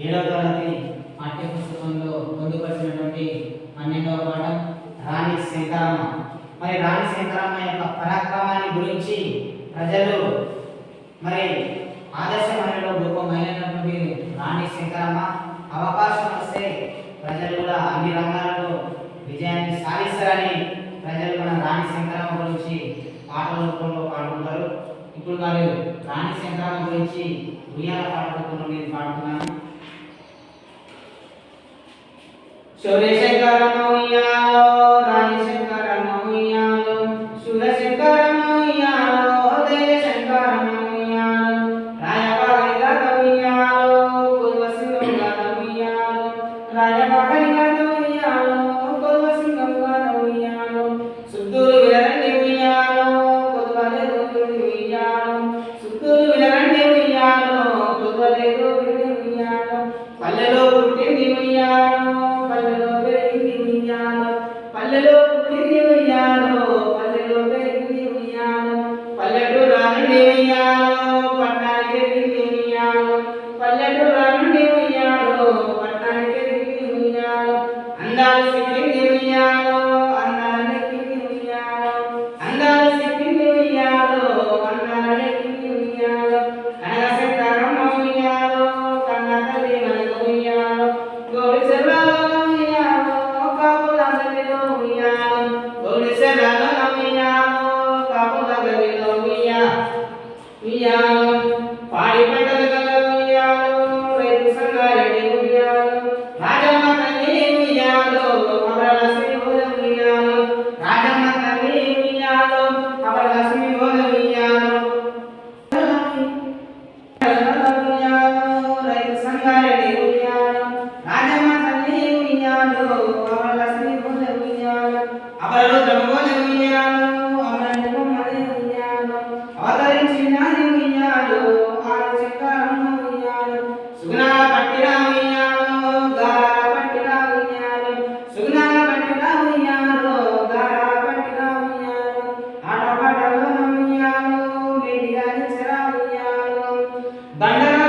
ఏడవ తరగతి పాఠ్య పుస్తకంలో పొందుపరిచినటువంటి 12వ పాఠం రాణి శంకరమ్మ. మరి రాణి శంకరమ్మ యొక్క పరాక్రమాన్ని గురించి ప్రజలు మరి ఆదర్శమైనలో రూపమైనటువంటి రాణి శంకరమ్మ అవకాశం వస్తే ప్రజలు కూడా అన్ని రంగాలలో విజయాన్ని సాధిస్తారని ప్రజలు మన రాణి శంకరమ్మ గురించి పాటల రూపంలో పాడుకుంటారు. ఇప్పుడు మరి రాణి శంకరమ్మ గురించి ఉయ్యాల పాట రూపంలో నేను పాడుతున్నాను. శౌర్య శంకరమ్మ ఉయ్యాలో, రాణి శంకరమ్మ ఉయ్యాలో, శూర శంకరమ్మ ఉయ్యాలో, దేయ శంకరమ్మ ఉయ్యాలో, రాయపాగని గత ఉయ్యాలో, పూర్వసింగం గత ఉయ్యాలో, రాయపాగని గత ఉయ్యాలో, పూర్వసింగం గత ఉయ్యాలో, సుద్దూరు విలరండి ఉయ్యాలో, కొద్దువలేదు విడి ఉయ్యాలో, సుద్దూరు విలరండి ఉయ్యాలో, కొద్దువలేదు విడి ఉయ్యాలో, పల్లెలో పుట్టింది ఉయ్యాలో, పల్లెలో పెరిగింది ఉయ్యాలో, పల్లెలో పుట్టింది ఉయ్యాలో, పల్లెలో పెరిగింది ఉయ్యాలో, పల్లెటూరు నుండి ఉయ్యాలో, పట్టణానికి పెరిగింది ఉయ్యాలో, పల్లెటూరు నుండి ఉయ్యాలో, పట్టణానికి పెరిగింది ఉయ్యాలో, అందాలు సిక్కింది ఉయ్యాలో, అందాలు ఎక్కింది ఉయ్యాలో, అందాలు సిక్కింది ఉయ్యాలో, అందాలు ఎక్కింది ఉయ్యాలో, కనక శంకరమ్మ ఉయ్యాలో, కన్న తల్లి మనకు ఉయ్యాలో, గౌరి శర్వాలో ఉయ్యాలో, కాపుల గదిలో ఉయ్యాలో, గౌరి శర్వాలో ఉయ్యాలో, కాపుల గదిలో ఉయ్యాలో, పాడి పంటల గల ఉయ్యాలో, రైతు సంగారెడ్డి ఉయ్యాలో, రాజమ్మ తల్లి ఉయ్యాలో, అమరలక్ష్మి గోల ఉయ్యాలో, రాజమ్మ తల్లి ఉయ్యాలో, అమరలక్ష్మి గోల ఉయ్యాలో, రైతు సంగారెడ్డి ఉయ్యాలో, రాజమ్మ తల్లి ఉయ్యాలో, అమరలక్ష్మి గోల ఉయ్యాలో, అమరరుద్రమ గోల ఉయ్యాలో, అమరనికొమ్మది ఉయ్యాలో, అవతరించినది ఉయ్యాలో, ఆది శంకరమ్మ ఉయ్యాలో, సుగుణాల పట్టిన ఉయ్యాలో, గారాల పట్టిన ఉయ్యాలో, సుగుణాల పట్టిన ఉయ్యాలో, గారాల పట్టిన ఉయ్యాలో, ఆటపాటల్లో ఉయ్యాలో, మేటిగా నిచ్చరా ఉయ్యాలో, బండల